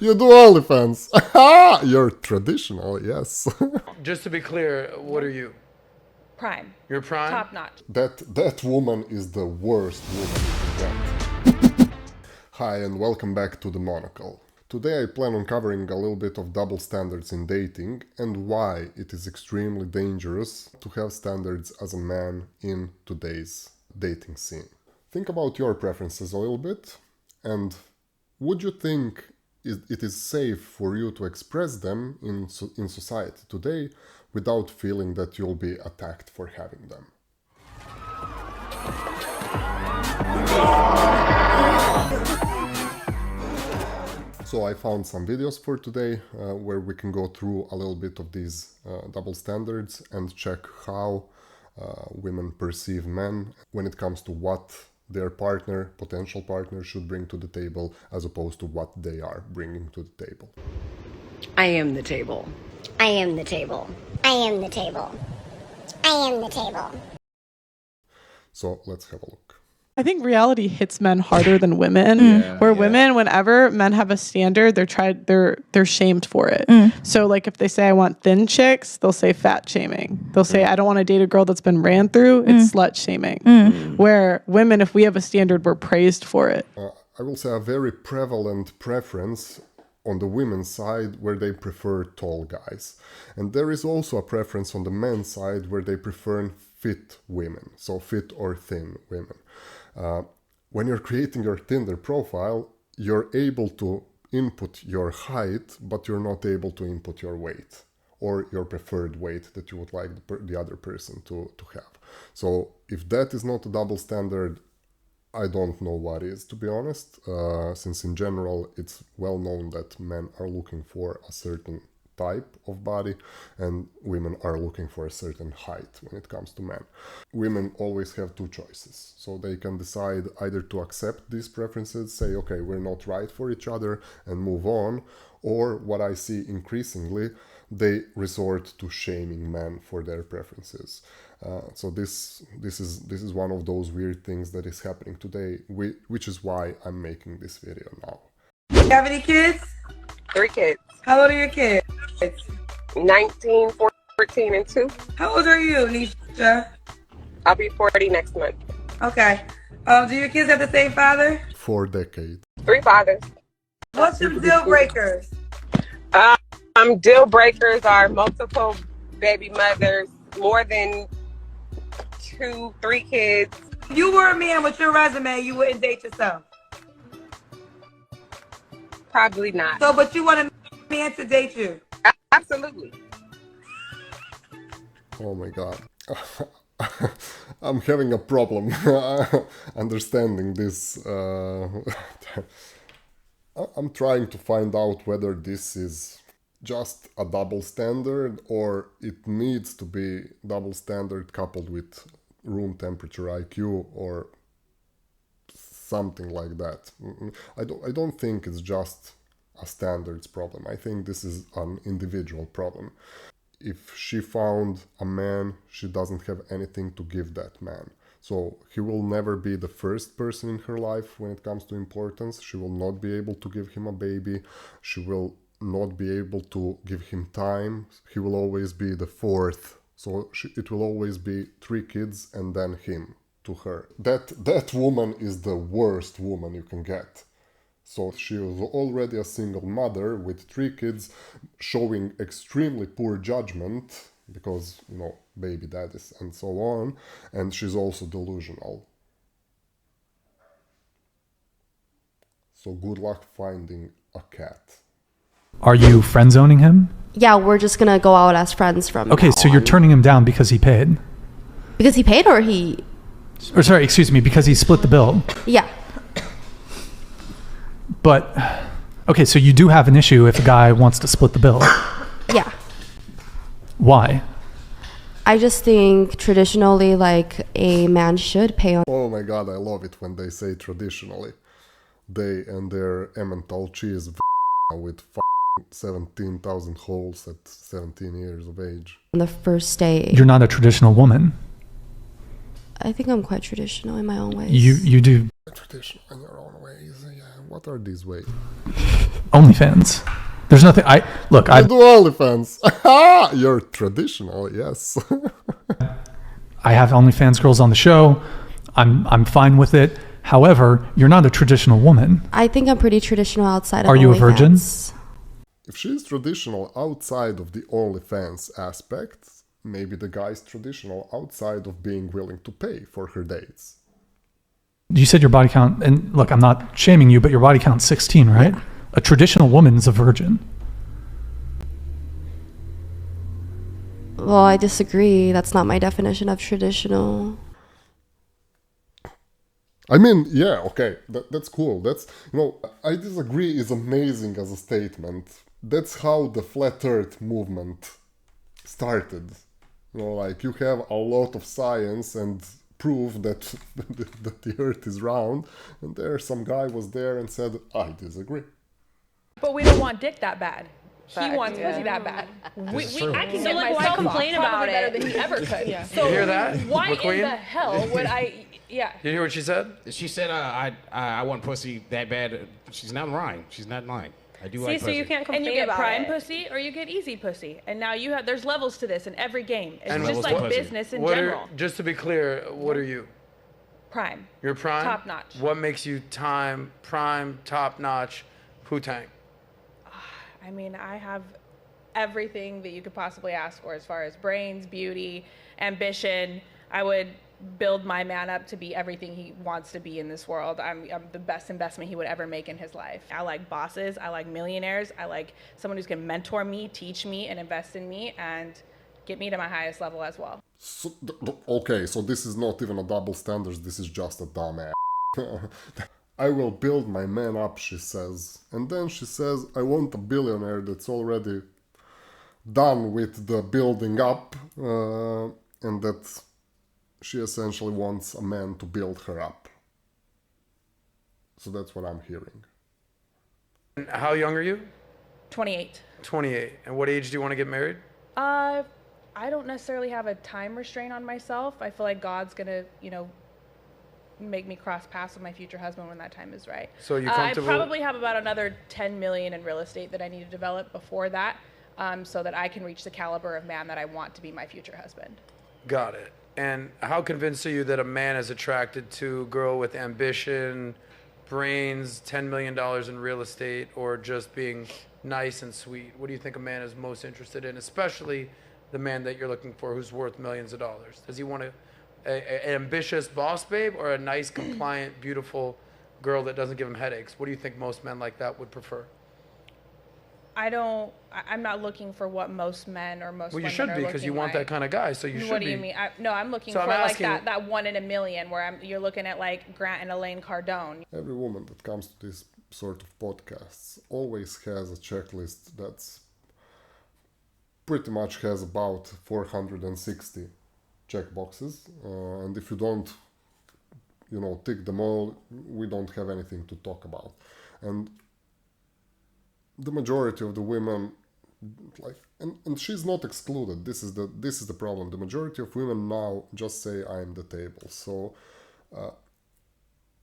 You do OnlyFans. Aha! You're traditional, yes. Just to be clear, what are you? Prime. You're prime? Top notch. That woman is the worst woman you can get. Hi and welcome back to The Monocle. Today I plan on covering a little bit of double standards in dating and why it is extremely dangerous to have standards as a man in today's dating scene. Think about your preferences a little bit, and would you think it is safe for you to express them in society today without feeling that you'll be attacked for having them? So I found some videos for today where we can go through a little bit of these double standards and check how women perceive men when it comes to what their partner, potential partner, should bring to the table as opposed to what they are bringing to the table. I am the table. I am the table. I am the table. I am the table. So let's have a look. I think reality hits men harder than women. Women, whenever men have a standard, they're shamed for it. So like if they say I want thin chicks, they'll say fat shaming. They'll say I don't want to date a girl that's been ran through, it's slut shaming. Where women, if we have a standard, we're praised for it. I will say a very prevalent preference on the women's side where they prefer tall guys. And there is also a preference on the men's side where they prefer fit women, so fit or thin women. When you're creating your Tinder profile, you're able to input your height, but you're not able to input your weight or your preferred weight that you would like the other person to have. So if that is not a double standard, I don't know what is, to be honest, since in general it's well known that men are looking for a certain type of body and women are looking for a certain height when it comes to men. Women always have two choices, so they can decide either to accept these preferences, say okay, we're not right for each other and move on, or what I see increasingly, they resort to shaming men for their preferences. So this is one of those weird things that is happening today, which is why I'm making this video now. You have any kids? 3 kids. How old are your kids? 19, 14, and 2. How old are you, Nisha? I'll be 40 next month. Okay. Do your kids have the same father? 4 decades. 3 fathers. What's your deal breakers? Deal breakers are multiple baby mothers, more than 2, 3 kids. If you were a man with your resume, you wouldn't date yourself. Probably not. So, but you want a man to date you? Absolutely. Oh my god. I'm having a problem understanding this. I'm trying to find out whether this is just a double standard or it needs to be double standard coupled with room temperature IQ or something like that. I don't think it's just a standards problem. I think this is an individual problem. If she found a man, she doesn't have anything to give that man. So he will never be the first person in her life when it comes to importance. She will not be able to give him a baby. She will not be able to give him time. He will always be the fourth. So it will always be 3 kids and then him to her. That woman is the worst woman you can get. So she was already a single mother with 3 kids, showing extremely poor judgment because, you know, baby daddies and so on, and she's also delusional. So good luck finding a cat. Are you friend zoning him? Yeah, we're just gonna go out as friends from Okay, now so you're on. turning him down because he paid. Because he paid or he... Or sorry, excuse me, because he split the bill. Yeah. But, okay, so you do have an issue if a guy wants to split the bill. Yeah. Why? I just think traditionally, like, a man should pay on... Oh my god, I love it when they say traditionally. They and their Emmental cheese with 17,000 holes at 17 years of age. the first date. You're not a traditional woman. I think I'm quite traditional in my own ways. You do Traditional in your own ways. Yeah. What are these ways? OnlyFans. There's nothing. I You do OnlyFans. You're traditional, yes. I have OnlyFans girls on the show. I'm fine with it. However, you're not a traditional woman. I think I'm pretty traditional outside of Are you a virgin? OnlyFans. If she's traditional outside of the OnlyFans aspect, maybe the guy's traditional outside of being willing to pay for her dates. You said your body count, and look, I'm not shaming you, but your body count's 16, right? Yeah. A traditional woman is a virgin. Well, I disagree. That's not my definition of traditional. I mean, yeah, okay, that's cool. That's, I disagree is amazing as a statement. That's how the flat earth movement started. Like you have a lot of science and proof that, that the earth is round, and there some guy was there and said, I disagree. But we don't want dick that bad. He wants pussy that bad. I can get myself complain about it better than he ever could. So you hear that? Why McQueen? in the hell would I? Yeah. You hear what she said? She said, I want pussy that bad. She's not lying. She's not lying. I do like So pussy. you can't complain about it. And you get prime pussy or you get easy pussy. And now there's levels to this in every game. It's And just levels to like pussy. business in general. Just to be clear, what are you? Prime. You're prime? Top notch. What makes you prime, top notch, Wu-Tang? I mean, I have everything that you could possibly ask for as far as brains, beauty, ambition. I would build my man up to be everything he wants to be in this world. I'm the best investment he would ever make in his life. I like bosses. I like millionaires. I like someone who's going to mentor me, teach me, and invest in me, and get me to my highest level as well. So, okay, so this is not even a double standard, this is just a dumb ass. I will build my man up, she says. And then she says, I want a billionaire that's already done with the building up, and that she essentially wants a man to build her up. So that's what I'm hearing. And how young are you? 28. 28. And what age do you want to get married? I don't necessarily have a time restraint on myself. I feel like God's gonna, make me cross paths with my future husband when that time is right. So you comfortable? I probably have about another 10 million in real estate that I need to develop before that, so that I can reach the caliber of man that I want to be my future husband. Got it. And how convinced are you that a man is attracted to a girl with ambition, brains, $10 million in real estate, or just being nice and sweet? What do you think a man is most interested in, especially the man that you're looking for who's worth millions of dollars? Does he want an ambitious boss babe or a nice, compliant, beautiful girl that doesn't give him headaches? What do you think most men like that would prefer? I'm not looking for what most men or most women are looking like. Well, you should be, because you want that kind of guy, so you should be. What do you mean? I'm looking for like that 1 in a million where you're looking at like Grant and Elaine Cardone. Every woman that comes to this sort of podcasts always has a checklist that's pretty much has about 460 checkboxes, and if you don't, tick them all, we don't have anything to talk about. And the majority of the women, and she's not excluded. This is the problem. The majority of women now just say I'm the table. So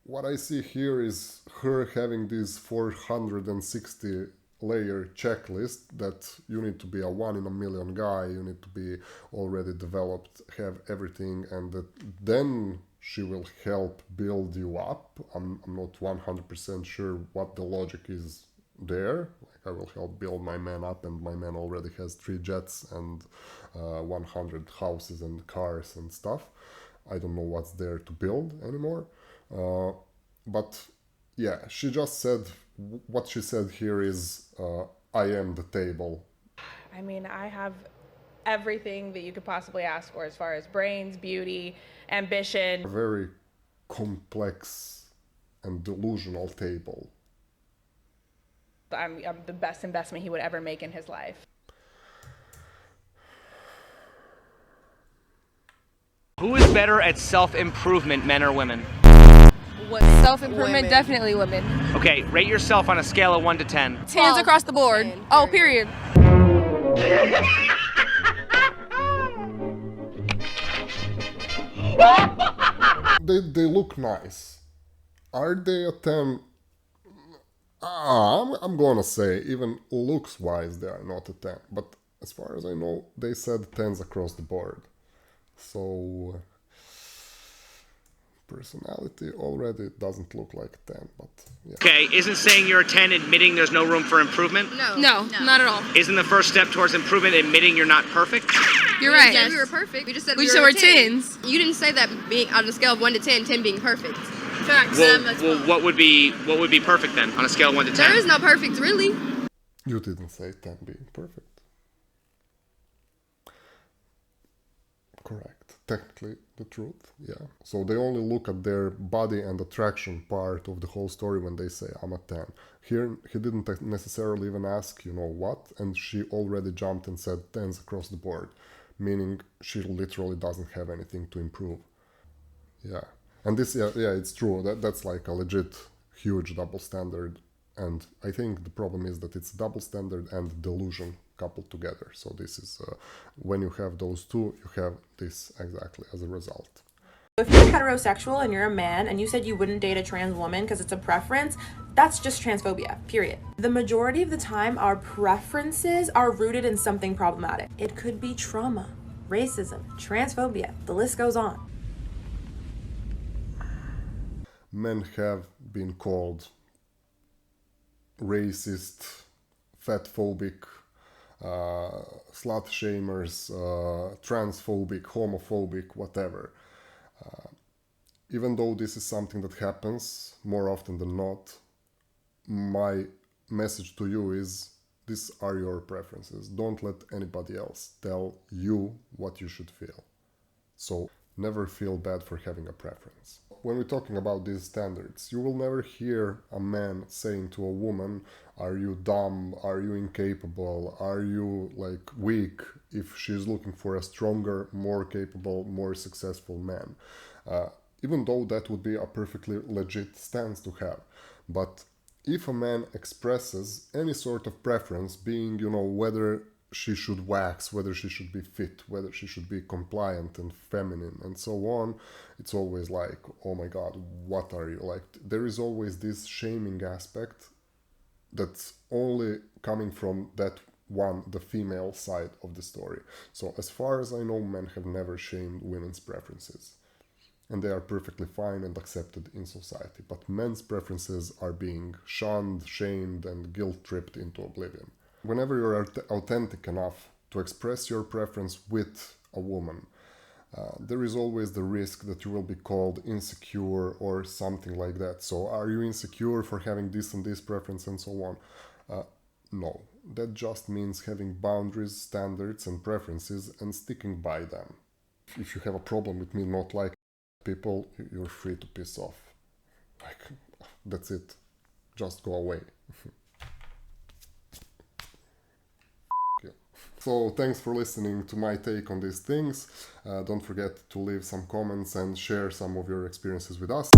what I see here is her having this 460 layer checklist that you need to be a 1 in a million guy, you need to be already developed, have everything, and that then she will help build you up. I'm not 100% sure what the logic is there. Like, I will help build my man up, and my man already has 3 jets and 100 houses and cars and stuff. I don't know what's there to build anymore. But yeah, she just said, what she said here is, I am the table. I mean, I have everything that you could possibly ask for as far as brains, beauty, ambition. A very complex and delusional table. I'm the best investment he would ever make in his life. Who is better at self-improvement, men or women? Self-improvement, definitely women. Okay, rate yourself on a scale of 1 to 10. Hands across the board. 10, oh, period. They look nice. Are they a 10? I'm gonna say, even looks-wise, they are not a 10. But as far as I know, they said 10s across the board. So, personality already doesn't look like a 10, but yeah. Okay, isn't saying you're a 10 admitting there's no room for improvement? No, not at all. Isn't the first step towards improvement admitting you're not perfect? You're right. Yes. We were perfect. We just said We we said were we're 10s. 10s. You didn't say that being on a scale of 1 to 10, 10 being perfect. Facts. Well, what would be perfect then on a scale of 1 to 10? There is no perfect, really. You didn't say 10 being perfect. Correct. Technically, the truth, yeah. So they only look at their body and attraction part of the whole story when they say, I'm a 10. Here, he didn't necessarily even ask, you know what, and she already jumped and said 10s across the board, meaning she literally doesn't have anything to improve. Yeah. And this, yeah, it's true. That's like a legit huge double standard. And I think the problem is that it's double standard and delusion coupled together. So this is, when you have those two, you have this exactly as a result. If you're heterosexual and you're a man and you said you wouldn't date a trans woman because it's a preference, that's just transphobia, period. The majority of the time, our preferences are rooted in something problematic. It could be trauma, racism, transphobia, the list goes on. Men have been called racist, fatphobic, slut shamers, transphobic, homophobic, whatever. Even though this is something that happens more often than not, my message to you is, these are your preferences. Don't let anybody else tell you what you should feel. So never feel bad for having a preference. When we're talking about these standards, you will never hear a man saying to a woman, are you dumb, are you incapable, are you like weak, if she's looking for a stronger, more capable, more successful man. Even though that would be a perfectly legit stance to have. But if a man expresses any sort of preference, being, you know, whether she should wax, whether she should be fit, whether she should be compliant and feminine and so on, it's always like, oh my god, what are you? Like, there is always this shaming aspect that's only coming from that one, the female side of the story. So as far as I know, men have never shamed women's preferences. And they are perfectly fine and accepted in society. But men's preferences are being shunned, shamed, and guilt-tripped into oblivion. Whenever you're authentic enough to express your preference with a woman, there is always the risk that you will be called insecure or something like that. So are you insecure for having this and this preference and so on? No, that just means having boundaries, standards and preferences and sticking by them. If you have a problem with me not liking people, you're free to piss off. Like, that's it. Just go away. So thanks for listening to my take on these things. Don't forget to leave some comments and share some of your experiences with us.